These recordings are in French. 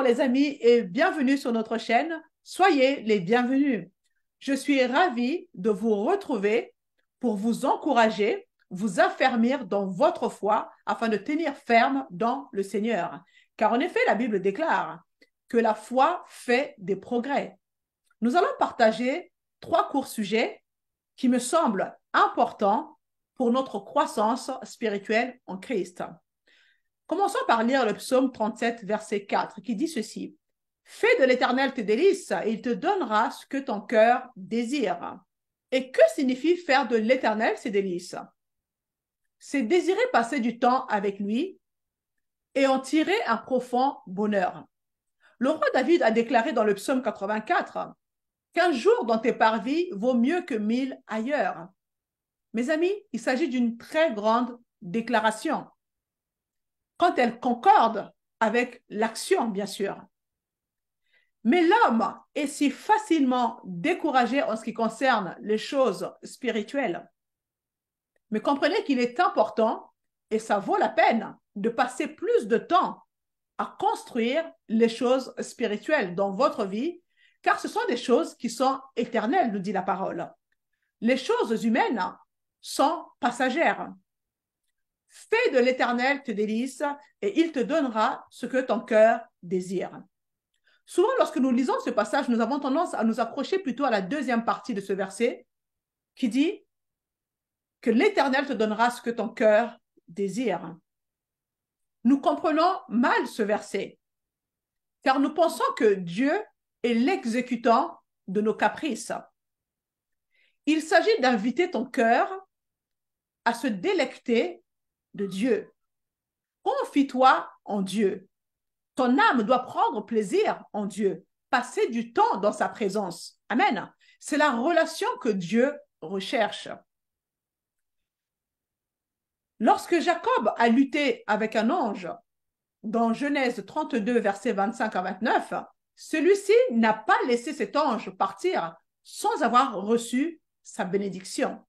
les amis et bienvenue sur notre chaîne. Soyez les bienvenus. Je suis ravie de vous retrouver pour vous encourager, vous affermir dans votre foi afin de tenir ferme dans le Seigneur. Car en effet, la Bible déclare que la foi fait des progrès. Nous allons partager 3 courts sujets qui me semblent importants pour notre croissance spirituelle en Christ. Commençons par lire le psaume 37, verset 4, qui dit ceci. « Fais de l'Éternel tes délices, et il te donnera ce que ton cœur désire. » Et que signifie faire de l'Éternel ses délices? C'est désirer passer du temps avec lui et en tirer un profond bonheur. Le roi David a déclaré dans le psaume 84 qu'un jour dans tes parvis vaut mieux que 1000 ailleurs. Mes amis, il s'agit d'une très grande déclaration quand elle concorde avec l'action, bien sûr. Mais l'homme est si facilement découragé en ce qui concerne les choses spirituelles. Mais comprenez qu'il est important, et ça vaut la peine, de passer plus de temps à construire les choses spirituelles dans votre vie, car ce sont des choses qui sont éternelles, nous dit la parole. Les choses humaines sont passagères. Fais de l'Éternel tes délices et il te donnera ce que ton cœur désire. Souvent, lorsque nous lisons ce passage, nous avons tendance à nous accrocher plutôt à la deuxième partie de ce verset qui dit que l'Éternel te donnera ce que ton cœur désire. Nous comprenons mal ce verset car nous pensons que Dieu est l'exécutant de nos caprices. Il s'agit d'inviter ton cœur à se délecter de Dieu. Confie-toi en Dieu. Ton âme doit prendre plaisir en Dieu, passer du temps dans sa présence. Amen. C'est la relation que Dieu recherche. Lorsque Jacob a lutté avec un ange, dans Genèse 32, versets 25 à 29, celui-ci n'a pas laissé cet ange partir sans avoir reçu sa bénédiction.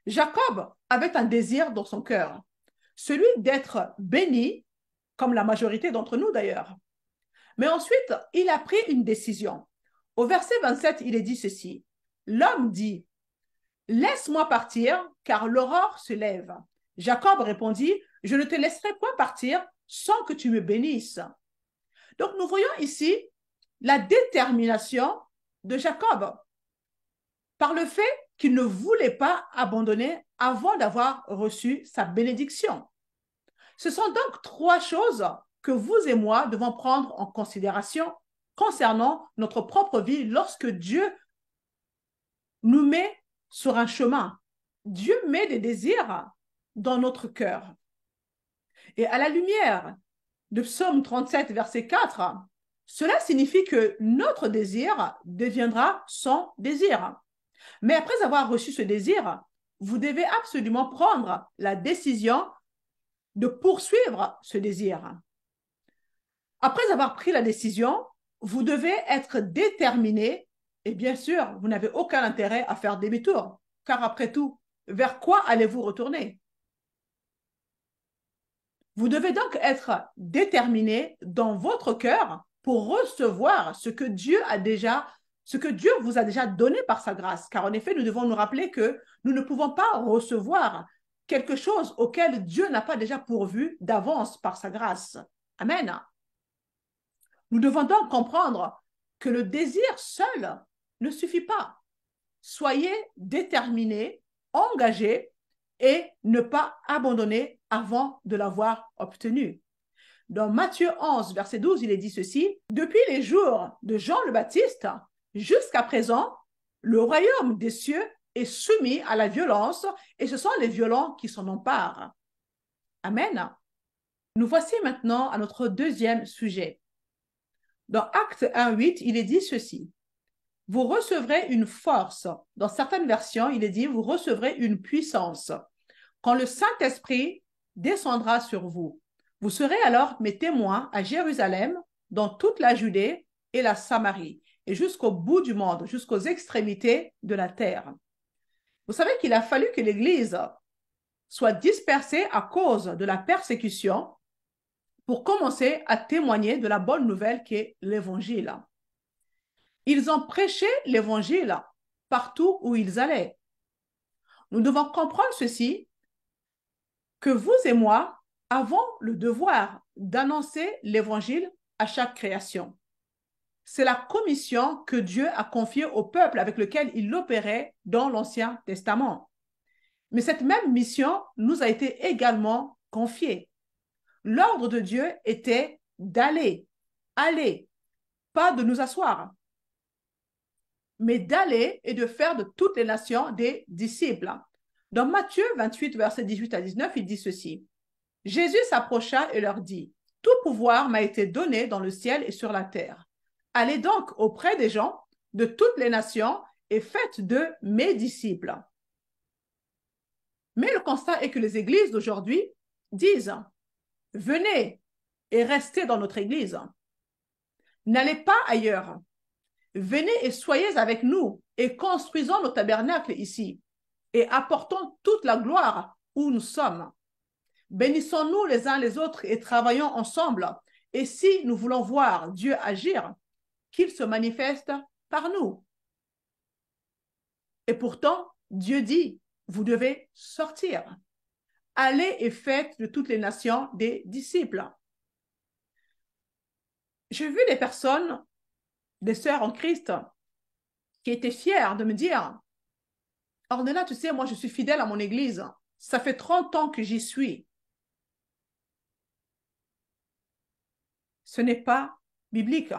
Jacob avait un désir dans son cœur, celui d'être béni, comme la majorité d'entre nous d'ailleurs. Mais ensuite, il a pris une décision. Au verset 27, il est dit ceci. L'homme dit, « Laisse-moi partir, car l'aurore se lève. » Jacob répondit, « Je ne te laisserai point partir sans que tu me bénisses. » Donc, nous voyons ici la détermination de Jacob par le fait qu'il ne voulait pas abandonner avant d'avoir reçu sa bénédiction. Ce sont donc 3 choses que vous et moi devons prendre en considération concernant notre propre vie lorsque Dieu nous met sur un chemin. Dieu met des désirs dans notre cœur. Et à la lumière de Psaume 37, verset 4, cela signifie que notre désir deviendra son désir. Mais après avoir reçu ce désir, vous devez absolument prendre la décision de poursuivre ce désir. Après avoir pris la décision, vous devez être déterminé et bien sûr, vous n'avez aucun intérêt à faire demi-tour, car après tout, vers quoi allez-vous retourner? Vous devez donc être déterminé dans votre cœur pour recevoir ce que Dieu vous a déjà donné par sa grâce. Car en effet, nous devons nous rappeler que nous ne pouvons pas recevoir quelque chose auquel Dieu n'a pas déjà pourvu d'avance par sa grâce. Amen. Nous devons donc comprendre que le désir seul ne suffit pas. Soyez déterminés, engagés et ne pas abandonner avant de l'avoir obtenu. Dans Matthieu 11, verset 12, il est dit ceci, « Depuis les jours de Jean le Baptiste, jusqu'à présent, le royaume des cieux est soumis à la violence et ce sont les violents qui s'en emparent. » Amen. Nous voici maintenant à notre deuxième sujet. Dans Actes 1:8, il est dit ceci. Vous recevrez une force. Dans certaines versions, il est dit, vous recevrez une puissance. Quand le Saint-Esprit descendra sur vous, vous serez alors mes témoins à Jérusalem, dans toute la Judée et la Samarie, et jusqu'au bout du monde, jusqu'aux extrémités de la terre. Vous savez qu'il a fallu que l'Église soit dispersée à cause de la persécution pour commencer à témoigner de la bonne nouvelle qui est l'Évangile. Ils ont prêché l'Évangile partout où ils allaient. Nous devons comprendre ceci, que vous et moi avons le devoir d'annoncer l'Évangile à chaque création. C'est la commission que Dieu a confiée au peuple avec lequel il opérait dans l'Ancien Testament. Mais cette même mission nous a été également confiée. L'ordre de Dieu était d'aller, aller, pas de nous asseoir, mais d'aller et de faire de toutes les nations des disciples. Dans Matthieu 28, versets 18 à 19, il dit ceci. Jésus s'approcha et leur dit, « Tout pouvoir m'a été donné dans le ciel et sur la terre. Allez donc auprès des gens de toutes les nations et faites d'eux mes disciples. » Mais le constat est que les églises d'aujourd'hui disent, « Venez et restez dans notre église. N'allez pas ailleurs. Venez et soyez avec nous et construisons nos tabernacles ici et apportons toute la gloire où nous sommes. Bénissons-nous les uns les autres et travaillons ensemble. Et si nous voulons voir Dieu agir, qu'il se manifeste par nous. » Et pourtant, Dieu dit, vous devez sortir. Allez et faites de toutes les nations des disciples. J'ai vu des personnes, des sœurs en Christ, qui étaient fières de me dire, « Ornella, tu sais, moi je suis fidèle à mon église. Ça fait 30 ans que j'y suis. » Ce n'est pas biblique.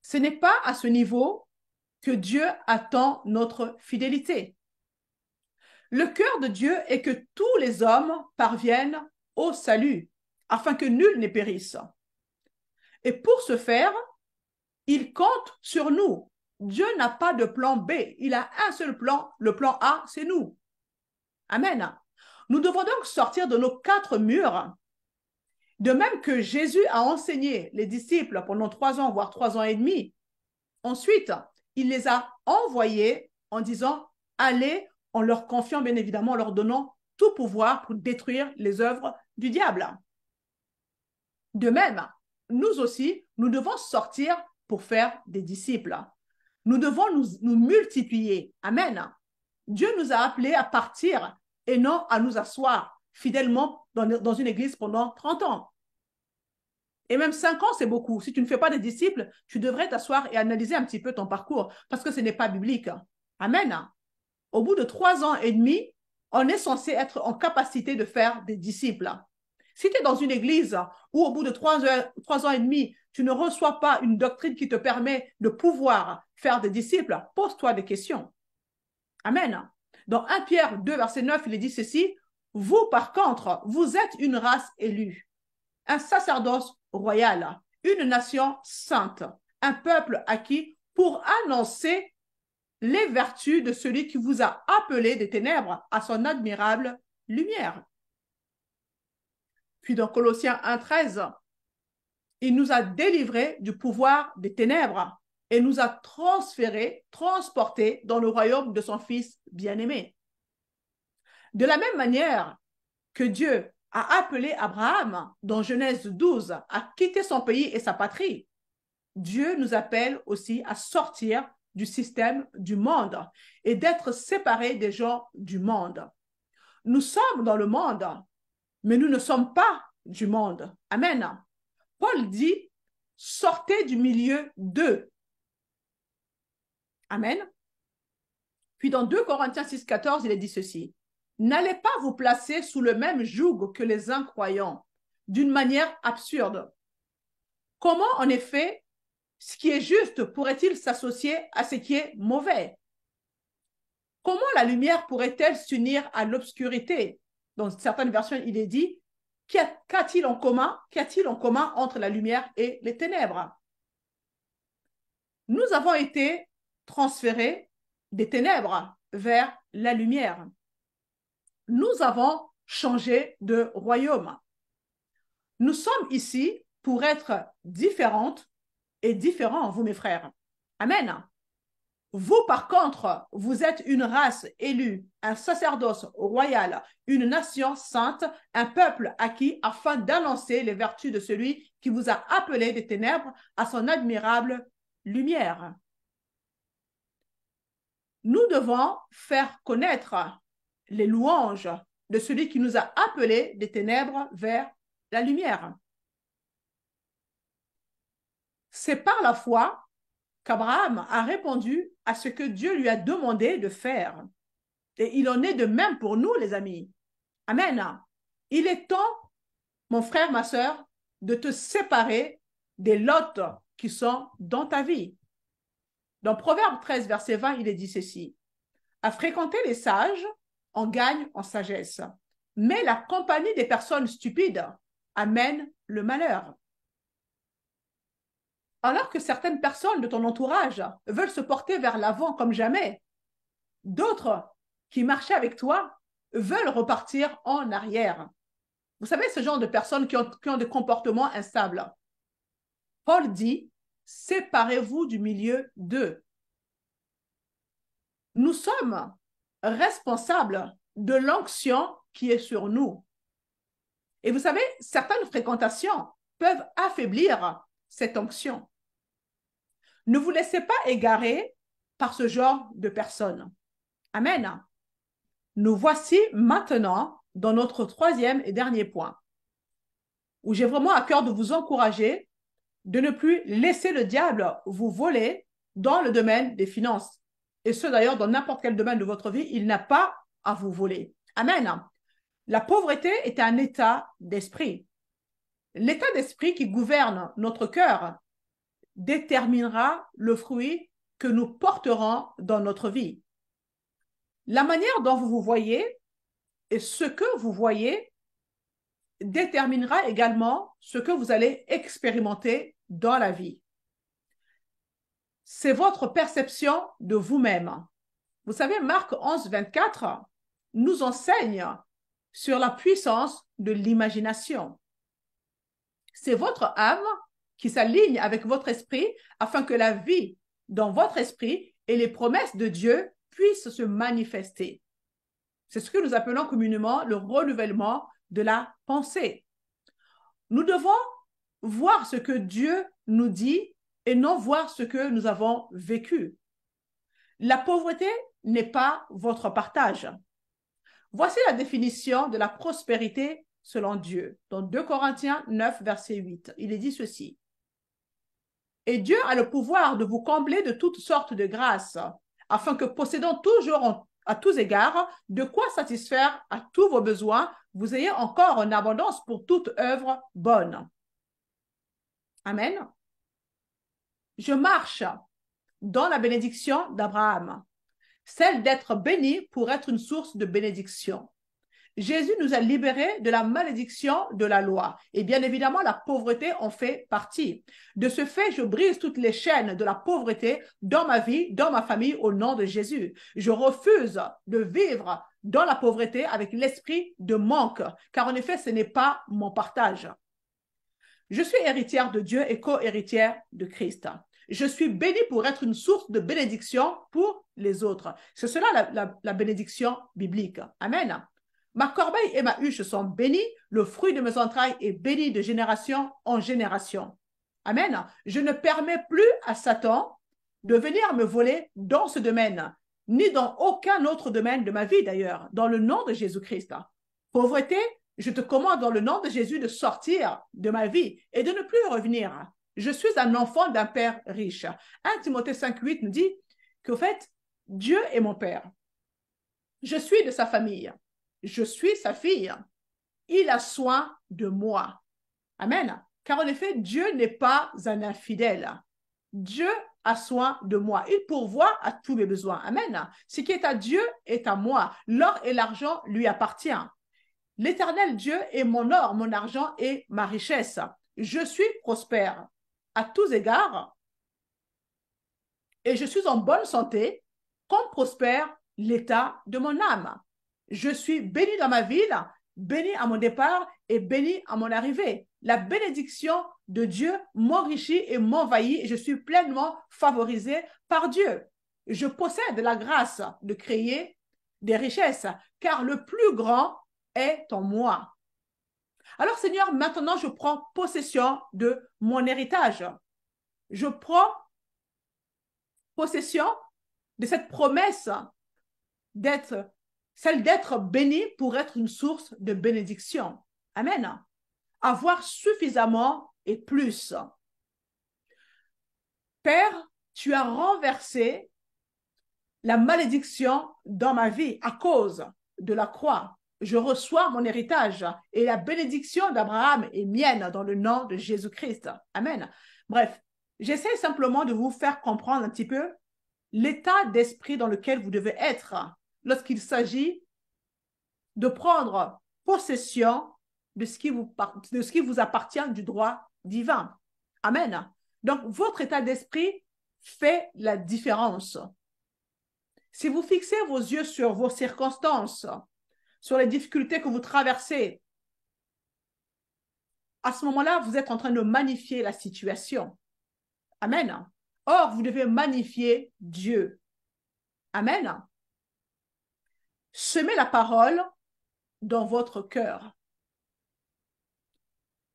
Ce n'est pas à ce niveau que Dieu attend notre fidélité. Le cœur de Dieu est que tous les hommes parviennent au salut, afin que nul ne périsse. Et pour ce faire, il compte sur nous. Dieu n'a pas de plan B, il a un seul plan, le plan A, c'est nous. Amen. Nous devons donc sortir de nos 4 murs. De même que Jésus a enseigné les disciples pendant 3 ans, voire 3 ans et demi. Ensuite, il les a envoyés en disant, allez, en leur confiant bien évidemment, en leur donnant tout pouvoir pour détruire les œuvres du diable. De même, nous aussi, nous devons sortir pour faire des disciples. Nous devons nous multiplier. Amen. Dieu nous a appelés à partir et non à nous asseoir fidèlement dans une église pendant 30 ans. Et même 5 ans, c'est beaucoup. Si tu ne fais pas de disciples, tu devrais t'asseoir et analyser un petit peu ton parcours parce que ce n'est pas biblique. Amen. Au bout de 3 ans et demi, on est censé être en capacité de faire des disciples. Si tu es dans une église où au bout de 3 ans et demi, tu ne reçois pas une doctrine qui te permet de pouvoir faire des disciples, pose-toi des questions. Amen. Dans 1 Pierre 2, verset 9, il est dit ceci, « Vous, par contre, vous êtes une race élue, un sacerdoce royal, une nation sainte, un peuple acquis pour annoncer les vertus de celui qui vous a appelé des ténèbres à son admirable lumière. » Puis dans Colossiens 1,13, il nous a délivrés du pouvoir des ténèbres et nous a transportés dans le royaume de son Fils bien-aimé. De la même manière que Dieu a appelé Abraham, dans Genèse 12, à quitter son pays et sa patrie, Dieu nous appelle aussi à sortir du système du monde et d'être séparés des gens du monde. Nous sommes dans le monde, mais nous ne sommes pas du monde. Amen. Paul dit, sortez du milieu d'eux. Amen. Puis dans 2 Corinthiens 6,14, il est dit ceci. N'allez pas vous placer sous le même joug que les incroyants, d'une manière absurde. Comment, en effet, ce qui est juste pourrait-il s'associer à ce qui est mauvais? Comment la lumière pourrait-elle s'unir à l'obscurité? Dans certaines versions, il est dit, qu'a-t-il en commun entre la lumière et les ténèbres? Nous avons été transférés des ténèbres vers la lumière. Nous avons changé de royaume. Nous sommes ici pour être différentes et différents, vous mes frères. Amen. Vous, par contre, vous êtes une race élue, un sacerdoce royal, une nation sainte, un peuple acquis afin d'annoncer les vertus de celui qui vous a appelé des ténèbres à son admirable lumière. Nous devons faire connaître les louanges de celui qui nous a appelés des ténèbres vers la lumière. C'est par la foi qu'Abraham a répondu à ce que Dieu lui a demandé de faire. Et il en est de même pour nous, les amis. Amen. Il est temps, mon frère, ma sœur, de te séparer des lots qui sont dans ta vie. Dans Proverbe 13, verset 20, il est dit ceci. À fréquenter les sages, on gagne en sagesse. Mais la compagnie des personnes stupides amène le malheur. Alors que certaines personnes de ton entourage veulent se porter vers l'avant comme jamais, d'autres qui marchaient avec toi veulent repartir en arrière. Vous savez, ce genre de personnes qui ont des comportements instables. Paul dit, séparez-vous du milieu d'eux. Nous sommes responsables de l'onction qui est sur nous. Et vous savez, certaines fréquentations peuvent affaiblir cette onction. Ne vous laissez pas égarer par ce genre de personnes. Amen. Nous voici maintenant dans notre troisième et dernier point, où j'ai vraiment à cœur de vous encourager de ne plus laisser le diable vous voler dans le domaine des finances. Et ce, d'ailleurs, dans n'importe quel domaine de votre vie, il n'a pas à vous voler. Amen. La pauvreté est un état d'esprit. L'état d'esprit qui gouverne notre cœur déterminera le fruit que nous porterons dans notre vie. La manière dont vous vous voyez et ce que vous voyez déterminera également ce que vous allez expérimenter dans la vie. C'est votre perception de vous-même. Vous savez, Marc 11, 24 nous enseigne sur la puissance de l'imagination. C'est votre âme qui s'aligne avec votre esprit afin que la vie dans votre esprit et les promesses de Dieu puissent se manifester. C'est ce que nous appelons communément le renouvellement de la pensée. Nous devons voir ce que Dieu nous dit et non voir ce que nous avons vécu. La pauvreté n'est pas votre partage. Voici la définition de la prospérité selon Dieu. Dans 2 Corinthiens 9, verset 8, il est dit ceci. Et Dieu a le pouvoir de vous combler de toutes sortes de grâces, afin que possédant toujours à tous égards de quoi satisfaire à tous vos besoins, vous ayez encore en abondance pour toute œuvre bonne. Amen. Je marche dans la bénédiction d'Abraham, celle d'être béni pour être une source de bénédiction. Jésus nous a libérés de la malédiction de la loi. Et bien évidemment, la pauvreté en fait partie. De ce fait, je brise toutes les chaînes de la pauvreté dans ma vie, dans ma famille, au nom de Jésus. Je refuse de vivre dans la pauvreté avec l'esprit de manque, car en effet, ce n'est pas mon partage. Je suis héritière de Dieu et co-héritière de Christ. Je suis bénie pour être une source de bénédiction pour les autres. C'est cela la bénédiction biblique. Amen. Ma corbeille et ma huche sont bénies, le fruit de mes entrailles est béni de génération en génération. Amen. Je ne permets plus à Satan de venir me voler dans ce domaine, ni dans aucun autre domaine de ma vie d'ailleurs, dans le nom de Jésus-Christ. Pauvreté, je te commande dans le nom de Jésus de sortir de ma vie et de ne plus revenir. Je suis un enfant d'un père riche. 1 Timothée 5,8 nous dit qu'au fait, Dieu est mon père. Je suis de sa famille. Je suis sa fille. Il a soin de moi. Amen. Car en effet, Dieu n'est pas un infidèle. Dieu a soin de moi. Il pourvoit à tous mes besoins. Amen. Ce qui est à Dieu est à moi. L'or et l'argent lui appartiennent. L'Éternel Dieu est mon or, mon argent et ma richesse. Je suis prospère à tous égards et je suis en bonne santé comme prospère l'état de mon âme. Je suis béni dans ma ville, béni à mon départ et béni à mon arrivée. La bénédiction de Dieu m'enrichit et m'envahit et je suis pleinement favorisé par Dieu. je possède la grâce de créer des richesses, car le plus grand est en moi. Alors, Seigneur, maintenant, je prends possession de mon héritage. Je prends possession de cette promesse celle d'être béni pour être une source de bénédiction. Amen. Avoir suffisamment et plus. Père, tu as renversé la malédiction dans ma vie à cause de la croix. Je reçois mon héritage et la bénédiction d'Abraham est mienne dans le nom de Jésus-Christ. Amen. Bref, j'essaie simplement de vous faire comprendre un petit peu l'état d'esprit dans lequel vous devez être lorsqu'il s'agit de prendre possession de ce qui vous appartient du droit divin. Amen. Donc, votre état d'esprit fait la différence. Si vous fixez vos yeux sur vos circonstances, sur les difficultés que vous traversez, à ce moment-là, vous êtes en train de magnifier la situation. Amen. Or, vous devez magnifier Dieu. Amen. Semez la parole dans votre cœur.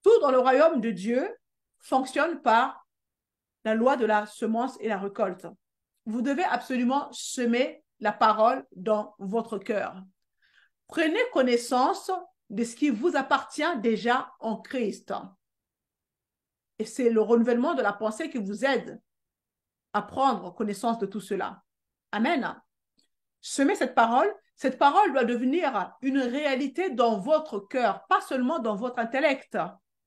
Tout dans le royaume de Dieu fonctionne par la loi de la semence et la récolte. Vous devez absolument semer la parole dans votre cœur. Prenez connaissance de ce qui vous appartient déjà en Christ. Et c'est le renouvellement de la pensée qui vous aide à prendre connaissance de tout cela. Amen. Semez cette parole doit devenir une réalité dans votre cœur, pas seulement dans votre intellect.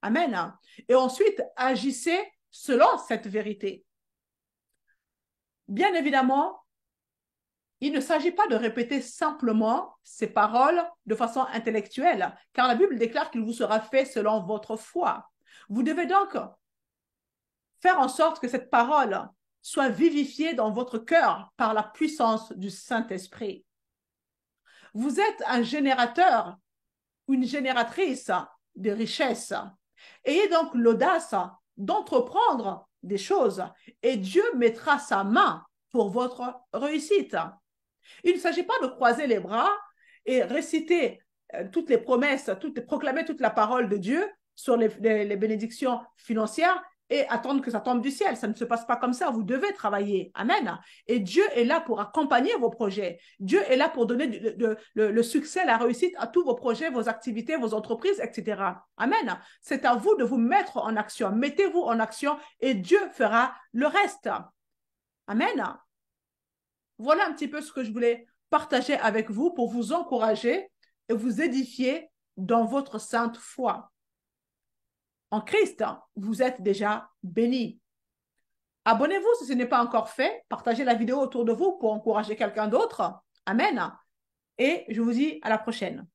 Amen. Et ensuite, agissez selon cette vérité. Bien évidemment, il ne s'agit pas de répéter simplement ces paroles de façon intellectuelle, car la Bible déclare qu'il vous sera fait selon votre foi. Vous devez donc faire en sorte que cette parole soit vivifiée dans votre cœur par la puissance du Saint-Esprit. Vous êtes un générateur, une génératrice de richesses. Ayez donc l'audace d'entreprendre des choses et Dieu mettra sa main pour votre réussite. Il ne s'agit pas de croiser les bras et réciter toutes les promesses, proclamer toute la parole de Dieu sur les bénédictions financières et attendre que ça tombe du ciel. Ça ne se passe pas comme ça. Vous devez travailler. Amen. Et Dieu est là pour accompagner vos projets. Dieu est là pour donner le succès, la réussite à tous vos projets, vos activités, vos entreprises, etc. Amen. C'est à vous de vous mettre en action. Mettez-vous en action et Dieu fera le reste. Amen. Voilà un petit peu ce que je voulais partager avec vous pour vous encourager et vous édifier dans votre sainte foi. En Christ, vous êtes déjà bénis. Abonnez-vous si ce n'est pas encore fait. Partagez la vidéo autour de vous pour encourager quelqu'un d'autre. Amen. Et je vous dis à la prochaine.